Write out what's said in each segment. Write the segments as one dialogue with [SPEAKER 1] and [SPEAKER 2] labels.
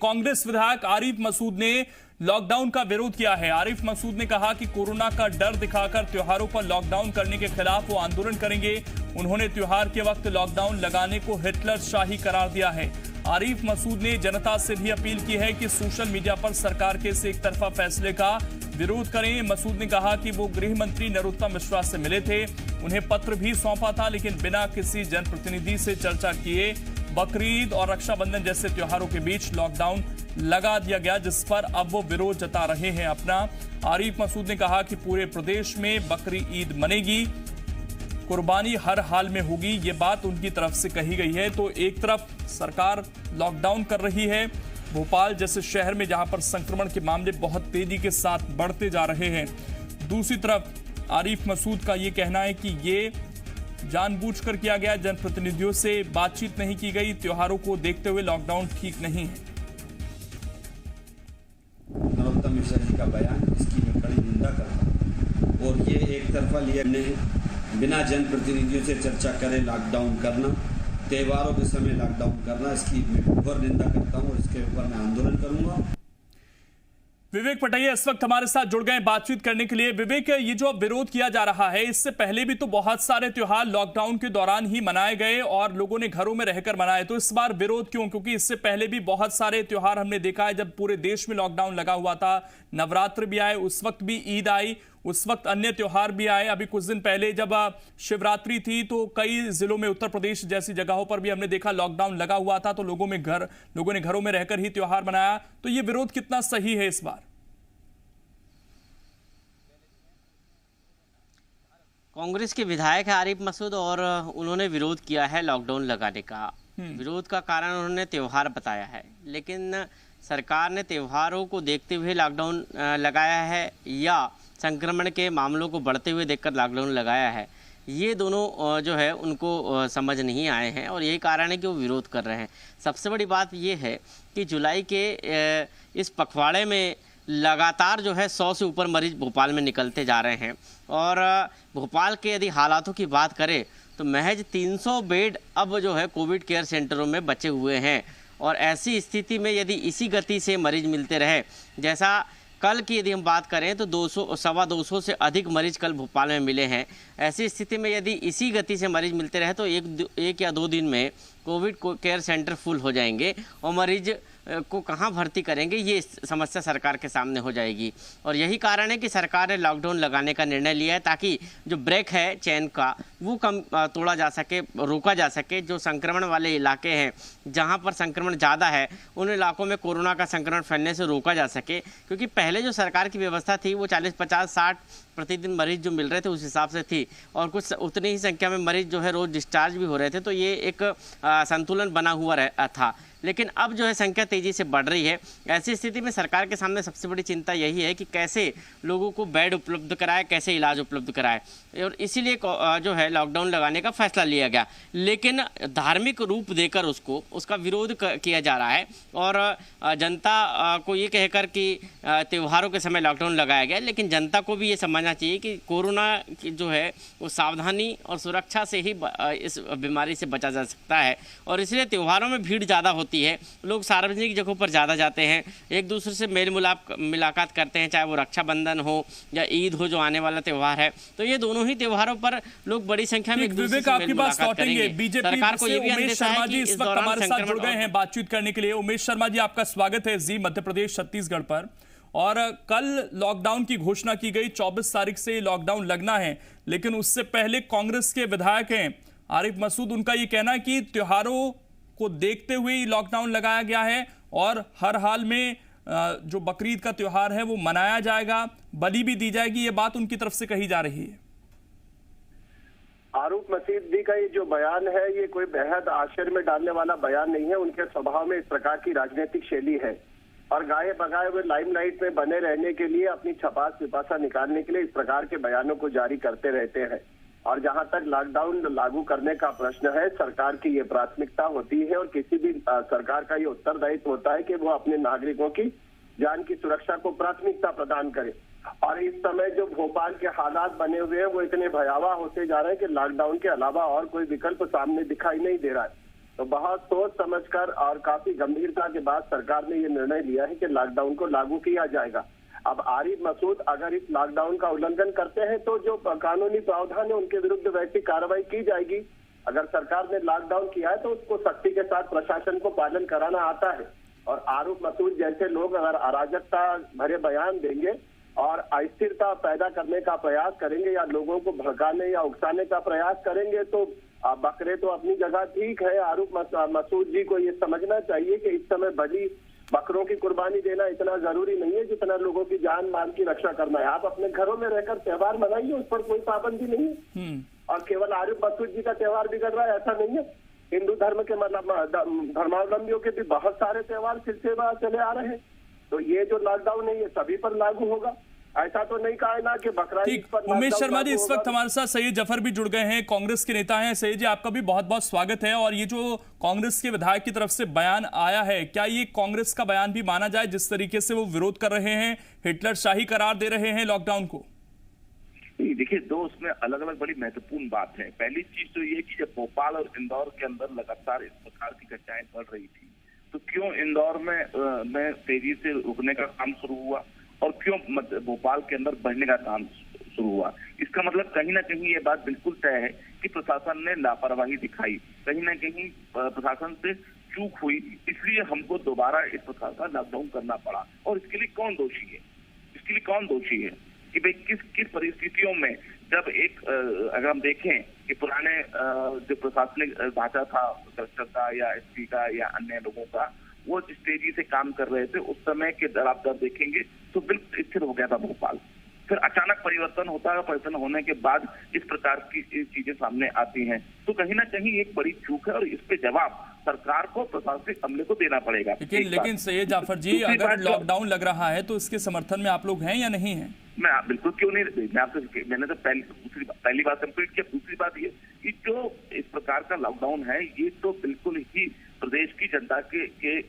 [SPEAKER 1] कांग्रेस विधायक आरिफ मसूद ने लॉकडाउन का विरोध किया है। आरिफ मसूद ने कहा कि कोरोना का डर दिखाकर त्योहारों पर लॉकडाउन करने के खिलाफ वो आंदोलन करेंगे। उन्होंने त्योहार के वक्त लॉकडाउन लगाने को हिटलर शाही करार दिया है। आरिफ मसूद ने जनता से भी अपील की है कि सोशल मीडिया पर सरकार के इस एक तरफा फैसले का विरोध करें। मसूद ने कहा कि वो गृह मंत्री नरोत्तम मिश्रा से मिले थे, उन्हें पत्र भी सौंपा था, लेकिन बिना किसी जनप्रतिनिधि से चर्चा किए बकरीद और रक्षाबंधन जैसे त्योहारों के बीच लॉकडाउन लगा दिया गया, जिस पर अब वो विरोध जता रहे हैं अपना। आरिफ मसूद ने कहा कि पूरे प्रदेश में बकरी ईद मनेगी, कुर्बानी हर हाल में होगी, ये बात उनकी तरफ से कही गई है। तो एक तरफ सरकार लॉकडाउन कर रही है भोपाल जैसे शहर में जहां पर संक्रमण के मामले बहुत तेजी के साथ बढ़ते जा रहे हैं, दूसरी तरफ आरिफ मसूद का ये कहना है कि ये जानबूझकर किया गया, जनप्रतिनिधियों से बातचीत नहीं की गई, त्योहारों को देखते हुए लॉकडाउन ठीक नहीं है।
[SPEAKER 2] नरोत्तम मिश्रा जी का बयान, इसकी मैं कड़ी निंदा करता हूँ और ये एक तरफा लिए हमने बिना जनप्रतिनिधियों से चर्चा करे लॉकडाउन करना, त्योहारों के समय लॉकडाउन करना, इसकी मैं घोर निंदा करता हूँ और इसके ऊपर मैं आंदोलन करूंगा।
[SPEAKER 1] विवेक पटैया इस वक्त हमारे साथ जुड़ गए बातचीत करने के लिए। विवेक, ये जो अब विरोध किया जा रहा है, इससे पहले भी तो बहुत सारे त्योहार लॉकडाउन के दौरान ही मनाए गए और लोगों ने घरों में रहकर मनाए, तो इस बार विरोध क्यों? क्योंकि इससे पहले भी बहुत सारे त्योहार हमने देखा है जब पूरे देश में लॉकडाउन लगा हुआ था, नवरात्र भी आए, उस वक्त भी ईद आई, उस वक्त अन्य त्योहार भी आए। अभी कुछ दिन पहले जब शिवरात्रि थी तो कई जिलों में, उत्तर प्रदेश जैसी जगहों पर भी हमने देखा लॉकडाउन लगा हुआ था, तो लोगों ने घरों में रहकर ही त्योहार मनाया। तो ये विरोध कितना सही है इस बार?
[SPEAKER 3] कांग्रेस के विधायक है आरिफ मसूद और उन्होंने विरोध किया है लॉकडाउन लगाने का। विरोध का कारण उन्होंने त्यौहार बताया है, लेकिन सरकार ने त्योहारों को देखते हुए लॉकडाउन लगाया है या संक्रमण के मामलों को बढ़ते हुए देखकर लॉकडाउन लगाया है, ये दोनों जो है उनको समझ नहीं आए हैं और यही कारण है कि वो विरोध कर रहे हैं। सबसे बड़ी बात ये है कि जुलाई के इस पखवाड़े में लगातार जो है 100 से ऊपर मरीज भोपाल में निकलते जा रहे हैं और भोपाल के यदि हालातों की बात करें तो महज 300 बेड अब जो है कोविड केयर सेंटरों में बचे हुए हैं और ऐसी स्थिति में यदि इसी गति से मरीज मिलते रहे, जैसा कल की यदि हम बात करें तो 200 से अधिक मरीज कल भोपाल में मिले हैं, ऐसी स्थिति में यदि इसी गति से मरीज मिलते रहे तो एक या दो दिन में कोविड केयर सेंटर फुल हो जाएंगे और मरीज को कहां भर्ती करेंगे, ये समस्या सरकार के सामने हो जाएगी। और यही कारण है कि सरकार ने लॉकडाउन लगाने का निर्णय लिया है ताकि जो ब्रेक है चैन का वो कम तोड़ा जा सके, रोका जा सके। जो संक्रमण वाले इलाके हैं जहां पर संक्रमण ज़्यादा है उन इलाकों में कोरोना का संक्रमण फैलने से रोका जा सके, क्योंकि पहले जो सरकार की व्यवस्था थी वो 40, 50, 60 प्रतिदिन मरीज जो मिल रहे थे उस हिसाब से थी और कुछ उतनी ही संख्या में मरीज जो है रोज़ डिस्चार्ज भी हो रहे थे, तो ये एक संतुलन बना हुआ था। लेकिन अब जो है संख्या तेजी से बढ़ रही है। ऐसी स्थिति में सरकार के सामने सबसे बड़ी चिंता यही है कि कैसे लोगों को बेड उपलब्ध कराए, कैसे इलाज उपलब्ध कराए, और इसीलिए जो है लॉकडाउन लगाने का फैसला लिया गया। लेकिन धार्मिक रूप देकर उसका विरोध किया जा रहा है और जनता को ये कहकर कि त्योहारों के समय लॉकडाउन लगाया गया, लेकिन जनता को भी ये समझना चाहिए कि कोरोना की जो है वो सावधानी और सुरक्षा से ही इस बीमारी से बचा जा सकता है और इसलिए त्योहारों में भीड़ ज़्यादा होती है, लोग सार्वजनिक जगहों पर ज़्यादा जाते हैं, एक दूसरे से मेल मुलाकात करते हैं, चाहे वो रक्षाबंधन हो या ईद हो जो आने वाला त्यौहार है। तो ये दोनों ही त्योहारों पर लोग बड़ी संख्या में एक दूसरे से मेल मुलाकात करेंगे।
[SPEAKER 1] सरकार को ये भी अंदेशा है कि इस दौरान हमारे साथ जुड़ गए हैं बातचीत करने के लिए। उमेश शर्मा जी, आपका स्वागत है जी मध्य प्रदेश छत्तीसगढ़ पर। और कल लॉकडाउन की घोषणा की गई, 24 तारीख से लॉकडाउन लगना है, लेकिन उससे पहले कांग्रेस के विधायक हैं आरिफ मसूद, उनका ये कहना है कि त्योहारों को देखते हुए ही लॉकडाउन लगाया गया है और हर हाल में जो बकरीद का त्योहार है वो मनाया जाएगा, बलि भी दी जाएगी, ये बात उनकी तरफ से कही जा रही है।
[SPEAKER 4] आरिफ मसूद जी का ये जो बयान है ये कोई बेहद आश्चर्य में डालने वाला बयान नहीं है। उनके स्वभाव में इस प्रकार की राजनीतिक शैली है और गाये बगाए हुए लाइमलाइट में बने रहने के लिए, अपनी छपास पिपासा निकालने के लिए इस प्रकार के बयानों को जारी करते रहते हैं। और जहां तक लॉकडाउन लागू करने का प्रश्न है, सरकार की ये प्राथमिकता होती है और किसी भी सरकार का ये उत्तरदायित्व होता है कि वो अपने नागरिकों की जान की सुरक्षा को प्राथमिकता प्रदान करे। और इस समय जो भोपाल के हालात बने हुए हैं वो इतने भयावह होते जा रहे हैं कि लॉकडाउन के अलावा और कोई विकल्प सामने दिखाई नहीं दे रहा है। तो बहुत सोच समझकर और काफी गंभीरता के बाद सरकार ने ये निर्णय लिया है कि लॉकडाउन को लागू किया जाएगा। अब आरिफ मसूद अगर इस लॉकडाउन का उल्लंघन करते हैं तो जो कानूनी प्रावधान है उनके विरुद्ध वैसी कार्रवाई की जाएगी। अगर सरकार ने लॉकडाउन किया है तो उसको सख्ती के साथ प्रशासन को पालन कराना आता है। और आरिफ मसूद जैसे लोग अगर अराजकता भरे बयान देंगे और अस्थिरता पैदा करने का प्रयास करेंगे या लोगों को भड़काने या उकसाने का प्रयास करेंगे तो बकरे तो अपनी जगह ठीक है। आरिफ मसूद जी को ये समझना चाहिए कि इस समय बली बकरों की कुर्बानी देना इतना जरूरी नहीं है जितना लोगों की जान माल की रक्षा करना है। आप अपने घरों में रहकर त्योहार मनाइए, उस पर कोई पाबंदी नहीं है। और केवल आरिफ मसूद जी का त्योहार बिगड़ रहा है ऐसा नहीं है। हिंदू धर्म के धर्मावलंबियों के भी बहुत सारे त्योहार सिलसिलेवार चले आ रहे हैं। तो ये जो लॉकडाउन है ये सभी पर लागू होगा। ऐसा तो नहीं कहा है ना कि बकरा ईद पर।
[SPEAKER 1] उमेश शर्मा जी, इस वक्त हमारे साथ सैयद जफर भी जुड़ गए हैं, कांग्रेस के नेता हैं। सैयद जी, आपका भी बहुत बहुत स्वागत है। और ये जो कांग्रेस के विधायक की तरफ से बयान आया है, क्या ये कांग्रेस का बयान भी माना जाए जिस तरीके से वो विरोध कर रहे हैं, हिटलर शाही करार दे रहे हैं लॉकडाउन को?
[SPEAKER 5] देखिए, दो उसमें अलग अलग बड़ी महत्वपूर्ण बात है। पहली चीज तो ये कि जब भोपाल और इंदौर के अंदर लगातार इस प्रकार की घटनाएं बढ़ रही थी तो क्यों इंदौर में तेजी से रुकने का काम शुरू हुआ और क्यों भोपाल के अंदर बढ़ने का काम शुरू हुआ? इसका मतलब कहीं ना कहीं ये बात बिल्कुल तय है कि प्रशासन ने लापरवाही दिखाई, कहीं ना कहीं प्रशासन से चूक हुई, इसलिए हमको दोबारा इस प्रकार का लॉकडाउन करना पड़ा। और इसके लिए कौन दोषी है? इसके लिए कौन दोषी है कि भाई किस परिस्थितियों में, जब एक अगर हम देखें कि पुराने जो प्रशासनिक ढांचा था कलेक्टर का या एसपी का या अन्य लोगों का, वो जिस तेजी से काम कर रहे थे उस समय के दर आप दर देखेंगे तो बिल्कुल स्थिर हो गया था भोपाल। फिर अचानक परिवर्तन होता है, परिवर्तन होने के बाद इस प्रकार की चीजें सामने आती हैं। तो कहीं ना कहीं एक बड़ी चूक है और इस पे जवाब सरकार को, प्रशासनिक अमले को देना पड़ेगा।
[SPEAKER 1] लेकिन सैयद जाफर जी, अगर लॉकडाउन लग रहा है तो इसके समर्थन में आप लोग हैं या नहीं है?
[SPEAKER 5] मैं बिल्कुल क्यों नहीं, मैंने तो पहली बात कंप्लीट किया। दूसरी बात ये कि जो इस प्रकार का लॉकडाउन है ये तो बिल्कुल ही प्रदेश की जनता के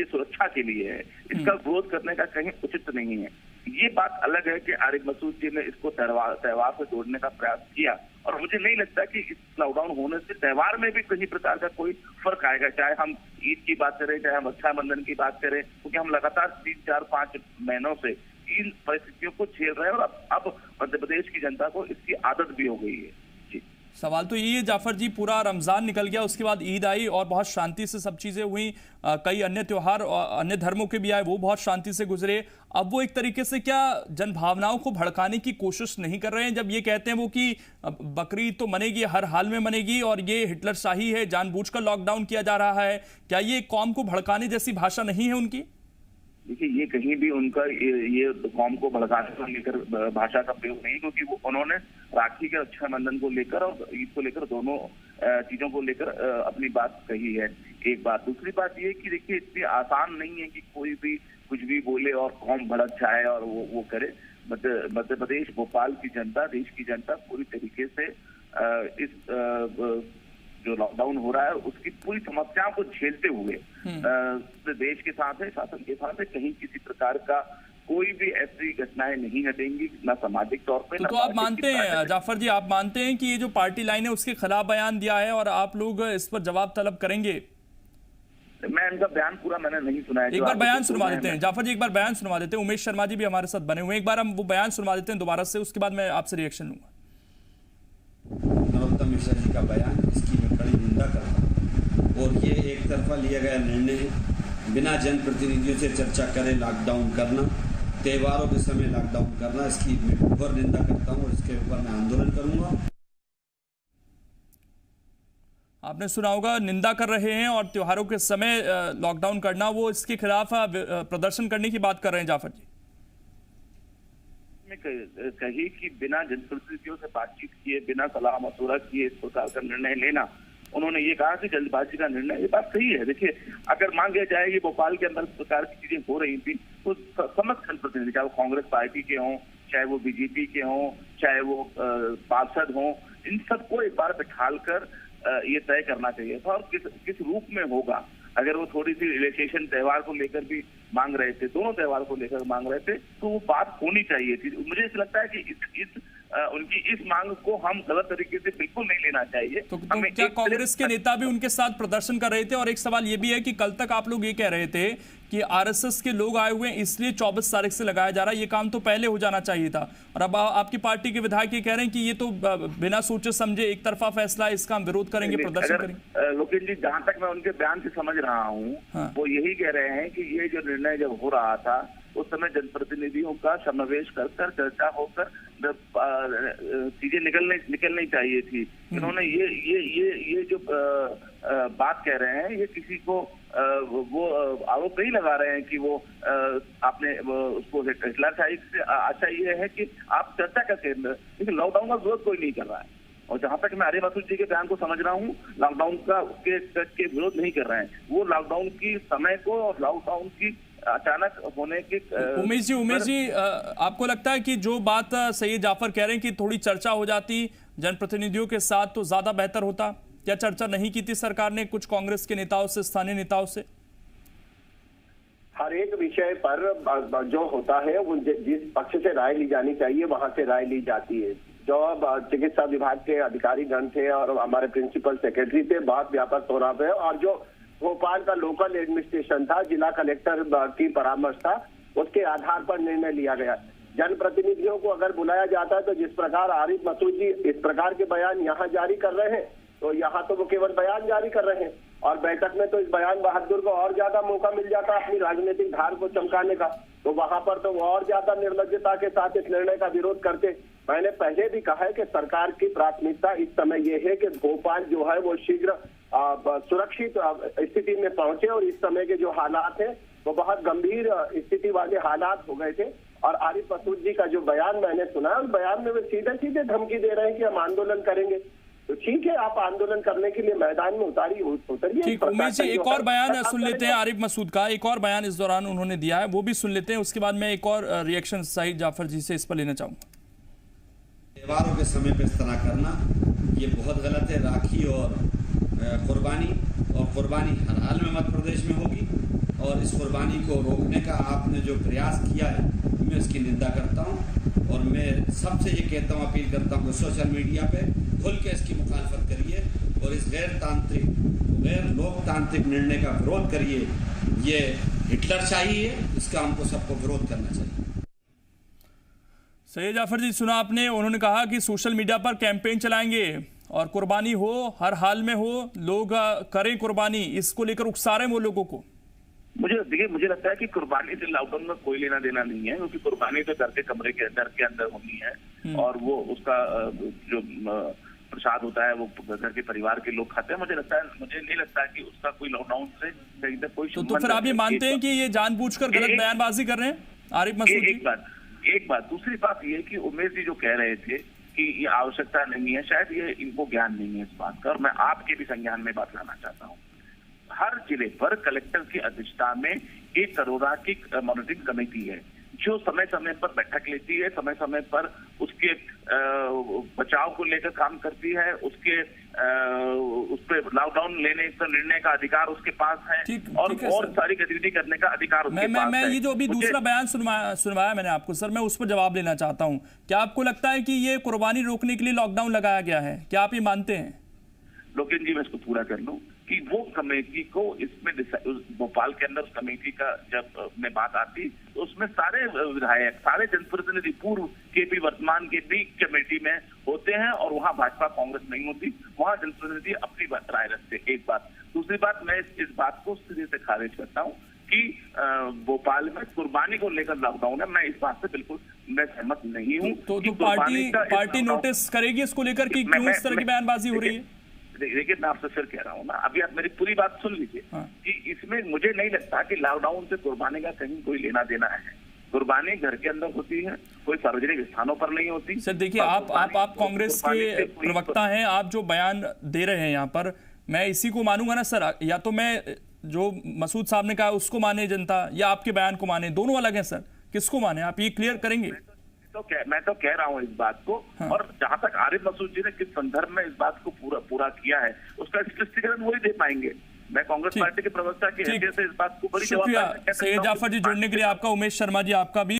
[SPEAKER 5] सुरक्षा के लिए है। इसका विरोध करने का कहीं उचित नहीं है। ये बात अलग है कि आरिफ मसूद जी ने इसको त्योहार से जोड़ने का प्रयास किया और मुझे नहीं लगता कि इस लॉकडाउन होने से त्योहार में भी किसी प्रकार का कोई फर्क आएगा। चाहे हम ईद की बात करें, चाहे हम रक्षाबंधन की बात करें, क्योंकि हम लगातार 3, 4, 5 महीनों से इन परिस्थितियों को झेल रहे हैं और अब मध्य प्रदेश की जनता को इसकी आदत भी हो गई है।
[SPEAKER 1] सवाल तो यही है जाफर जी, पूरा रमजान निकल गया, उसके बाद ईद आई और बहुत शांति से सब चीजें हुई, कई अन्य त्योहार अन्य धर्मों के भी आए, वो बहुत शांति से गुजरे। अब वो एक तरीके से क्या जन भावनाओं को भड़काने की कोशिश नहीं कर रहे हैं जब ये कहते हैं वो कि बकरीद तो मनेगी, हर हाल में मनेगी और ये हिटलर शाही है, जानबूझकर लॉकडाउन किया जा रहा है? क्या ये कौम को भड़काने जैसी भाषा नहीं है उनकी?
[SPEAKER 5] देखिए, ये कहीं भी उनका ये कौम को भड़काने को लेकर भाषा का प्रयोग नहीं, क्योंकि वो उन्होंने राखी के रक्षाबंधन को लेकर और ईद को लेकर दोनों चीजों को लेकर अपनी बात कही है। एक बात। दूसरी बात ये कि देखिए, इतनी आसान नहीं है कि कोई भी कुछ भी बोले और कौम भड़क जाए और वो करे। मध्य प्रदेश, भोपाल की जनता, देश की जनता पूरी तरीके से इस जो लॉकडाउन हो रहा है उसकी पूरी समस्याओं को झेलते हुए देश के साथ है, शासन के साथ है। कहीं किसी प्रकार का कोई भी ऐसी घटनाएं नहीं घटेंगी, ना सामाजिक तौर पे।
[SPEAKER 1] तो आप मानते हैं जाफर जी, आप मानते हैं कि ये जो पार्टी लाइन है उसके खिलाफ बयान दिया है और आप लोग इस पर जवाब तलब करेंगे?
[SPEAKER 5] मैं इनका बयान पूरा मैंने नहीं सुना है।
[SPEAKER 1] एक बार बयान सुनवा देते हैं जाफर जी, एक बार बयान सुनवा देते हैं। उमेश शर्मा जी भी हमारे साथ बने हुए हैं, एक बार हम वो बयान सुनवा देते हैं दोबारा से, उसके बाद मैं आपसे रिएक्शन लूंगा।
[SPEAKER 2] नरोत्तम मिश्रा जी का बयान, इसकी मैं कड़ी निंदा करता हूँ और ये एक तरफा लिया गया निर्णय है। बिना जनप्रतिनिधियों से चर्चा करे लॉकडाउन करना, त्योहारों के समय लॉकडाउन करना, इसकी मैं घोर निंदा करता हूँ और इसके ऊपर मैं आंदोलन करूंगा।
[SPEAKER 1] आपने सुना होगा, निंदा कर रहे हैं और त्योहारों के समय लॉकडाउन करना, वो इसके खिलाफ प्रदर्शन करने की बात कर रहे हैं जाफर जी।
[SPEAKER 5] कही कि बिना जनप्रतिनिधियों से बातचीत किए, बिना सलाह मशवरा किए इस प्रकार का निर्णय लेना, उन्होंने ये कहा कि जल्दबाजी का निर्णय। ये बात सही है। देखिए, अगर मान लिया जाए कि भोपाल के अंदर इस प्रकार की चीजें हो रही थी तो समस्त जनप्रतिनिधि, चाहे वो कांग्रेस पार्टी के हों, चाहे वो बीजेपी के हों, चाहे वो पार्षद हों, इन सबको एक बार बिठाल कर ये तय करना चाहिए था और किस रूप में होगा। अगर वो थोड़ी सी रिलैक्सेशन त्योहार को लेकर भी मांग रहे थे, दोनों त्योहार को लेकर मांग रहे थे, तो वो बात होनी चाहिए थी। मुझे ऐसा लगता है कि इस उनकी इस मांग को हम गलत तरीके से बिल्कुल नहीं लेना चाहिए।
[SPEAKER 1] तो क्या कांग्रेस के नेता भी उनके साथ प्रदर्शन कर रहे थे? और एक सवाल ये भी है कि कल तक आप लोग ये कह रहे थे कि आरएसएस के लोग आए हुए हैं इसलिए 24 तारीख से लगाया जा रहा है, ये काम तो पहले हो जाना चाहिए था। और अब आपकी पार्टी के विधायक ये कह रहे हैं कि ये तो बिना सोचे समझे एक तरफा फैसला है, इसका हम विरोध करेंगे, प्रदर्शन करेंगे।
[SPEAKER 5] लोकेश जी, जहां तक मैं उनके बयान से समझ रहा हूँ, वो यही कह रहे हैं कि ये जो निर्णय जब हो रहा था उस समय जनप्रतिनिधियों का समावेश कर चर्चा होकर चीजें निकलनी चाहिए थी। इन्होंने ये जो बात कह रहे हैं, ये किसी को वो आरोप नहीं लगा रहे हैं कि वो आपने उसको हिटलरशाही से अच्छा ये है कि आप चर्चा करके, लेकिन लॉकडाउन का विरोध कोई नहीं कर रहा है। और जहां तक मैं आर्य मसूद जी के बयान को समझ रहा हूँ, लॉकडाउन का के विरोध नहीं कर रहे हैं। वो लॉकडाउन की समय को और लॉकडाउन की अचानक होने के
[SPEAKER 1] उमेश जी आपको लगता है कि जो बात सैयद जाफर कह रहे हैं कि थोड़ी चर्चा हो जाती जनप्रतिनिधियों के साथ तो ज्यादा बेहतर होता? क्या चर्चा नहीं की थी सरकार ने कुछ कांग्रेस के नेताओं से, स्थानीय नेताओं से?
[SPEAKER 4] हर एक विषय पर जो होता है वो जिस पक्ष से राय ली जानी चाहिए वहां से राय ली जाती है। जो चिकित्सा विभाग के अधिकारी गण थे और हमारे प्रिंसिपल सेक्रेटरी थे, बहुत व्यापक तौर पे, और जो भोपाल का लोकल एडमिनिस्ट्रेशन था, जिला कलेक्टर की परामर्श था, उसके आधार पर निर्णय लिया गया। जनप्रतिनिधियों को अगर बुलाया जाता है तो जिस प्रकार आरिफ मसूद जी इस प्रकार के बयान यहाँ जारी कर रहे हैं, तो यहाँ तो वो केवल बयान जारी कर रहे हैं, और बैठक में तो इस बयान बहादुर को और ज्यादा मौका मिल जाता अपनी राजनीतिक धार को चमकाने का, तो वहां पर तो वो और ज्यादा निर्लज्जता के साथ इस निर्णय का विरोध करते। मैंने पहले भी कहा है कि सरकार की प्राथमिकता इस समय ये है कि भोपाल जो है वो शीघ्र सुरक्षित स्थिति में पहुंचे, और इस समय के जो हालात हैं वो बहुत गंभीर स्थिति वाले हालात हो गए थे। और आरिफ मसूद जी का जो बयान मैंने सुना, उस बयान में वे सीधे सीधे धमकी दे रहे हैं कि हम आंदोलन करेंगे। तो ठीक है, आप आंदोलन करने के लिए मैदान में उतरिए।
[SPEAKER 1] ठीक, उमेश जी एक और बयान सुन लेते हैं आरिफ मसूद का, एक और बयान इस दौरान उन्होंने दिया है, वो भी सुन लेते हैं। उसके बाद मैं एक और रिएक्शन सईद जाफर जी से इस पर लेना चाहूंगा।
[SPEAKER 2] त्योहारों के समय पे इस तरह करना ये बहुत गलत है। राखी और कुर्बानी हर हाल में मध्य प्रदेश में होगी, और इस कुर्बानी को रोकने का आपने जो प्रयास किया है मैं उसकी निंदा करता हूं। और मैं सबसे ये कहता हूं, अपील करता हूं कि सोशल मीडिया पे खुल के इसकी मुखालफत करिए और इस गैर लोकतांत्रिक निर्णय का विरोध करिए। ये हिटलरशाही है, इसका हमको सबको विरोध करना चाहिए।
[SPEAKER 1] सैयद जाफर जी सुना आपने, उन्होंने कहा कि सोशल मीडिया पर कैंपेन चलाएंगे और कुर्बानी हो, हर हाल में हो, लोग करें कुर्बानी, इसको लेकर उकसा रहे हैं वो लोगों को।
[SPEAKER 5] मुझे लगता है कि कुर्बानी से लॉकडाउन में कोई लेना देना नहीं है, क्योंकि कुर्बानी तो घर के कमरे के अंदर होनी है, और वो उसका जो प्रसाद होता है वो घर के परिवार के लोग खाते हैं। मुझे नहीं लगता है कि उसका कोई लॉकडाउन से कहीं तक कोई
[SPEAKER 1] तो फिर आप ये मानते हैं कि ये जानबूझकर गलत बयानबाजी कर रहे हैं आरिफ मसूद जी?
[SPEAKER 5] एक बात। दूसरी बात ये कि उमेश जी जो कह रहे थे कि ये आवश्यकता नहीं है, शायद ये इनको ज्ञान नहीं है इस बात का, और मैं आपके भी संज्ञान में बात लाना चाहता हूँ। हर जिले पर कलेक्टर की अध्यक्षता में एक करोड़ा की मॉनिटरिंग कमेटी है, जो समय समय पर बैठक लेती है, समय समय पर उसके बचाव को लेकर काम करती है, उस पर लॉकडाउन लेने का निर्णय का अधिकार उसके पास है, और सारी गतिविधि करने का अधिकार उसके पास है।
[SPEAKER 1] ये जो अभी दूसरा बयान सुनवाया मैंने आपको सर, मैं उस पर जवाब लेना चाहता हूँ। क्या आपको लगता है कि ये कुर्बानी रोकने के लिए लॉकडाउन लगाया गया है? क्या आप ये मानते हैं?
[SPEAKER 5] लोकेश जी, मैं इसको पूरा कर लूं कि वो कमेटी को इसमें भोपाल के अंदर उस कमेटी का जब में बात आती तो उसमें सारे विधायक, सारे जनप्रतिनिधि, पूर्व के भी वर्तमान के भी कमेटी में होते हैं, और वहाँ भाजपा कांग्रेस नहीं होती, वहाँ जनप्रतिनिधि अपनी राय रखते। एक बात। दूसरी बात, मैं इस बात को सिरे से खारिज करता हूँ कि भोपाल में कुर्बानी को लेकर लॉकडाउन है। मैं इस बात से बिल्कुल मैं सहमत नहीं हूँ।
[SPEAKER 1] तो पार्टी नोटिस करेगी इसको लेकर कि क्यों इस तरह की बयानबाजी हो रही है?
[SPEAKER 5] देखिए, मैं आपसे फिर कह रहा हूँ ना, अभी आप मेरी पूरी बात सुन लीजिए कि इसमें मुझे नहीं लगता कि लॉकडाउन से कुर्बानी का कहीं कोई लेना देना है। कुर्बानी घर के अंदर होती है, कोई सार्वजनिक स्थानों पर नहीं होती।
[SPEAKER 1] सर देखिए, आप कांग्रेस के प्रवक्ता हैं, आप जो बयान दे रहे हैं यहाँ पर, मैं इसी को मानूंगा ना सर? या तो मैं जो मसूद साहब ने कहा उसको माने जनता, या आपके बयान को माने? दोनों अलग हैं सर, किसको माने? आप ये क्लियर करेंगे?
[SPEAKER 5] मैं तो कह रहा हूँ इस बात को, और जहां तक आरिफ मसूद जी ने किस संदर्भ में इस बात को पूरा किया है उसका स्पष्टीकरण वही दे पाएंगे। मैं कांग्रेस पार्टी के प्रवक्ता की हैसियत से इस बात को बड़ी
[SPEAKER 1] शुक्रिया सैयद जाफर जी जुड़ने के लिए आपका। उमेश शर्मा जी आपका भी।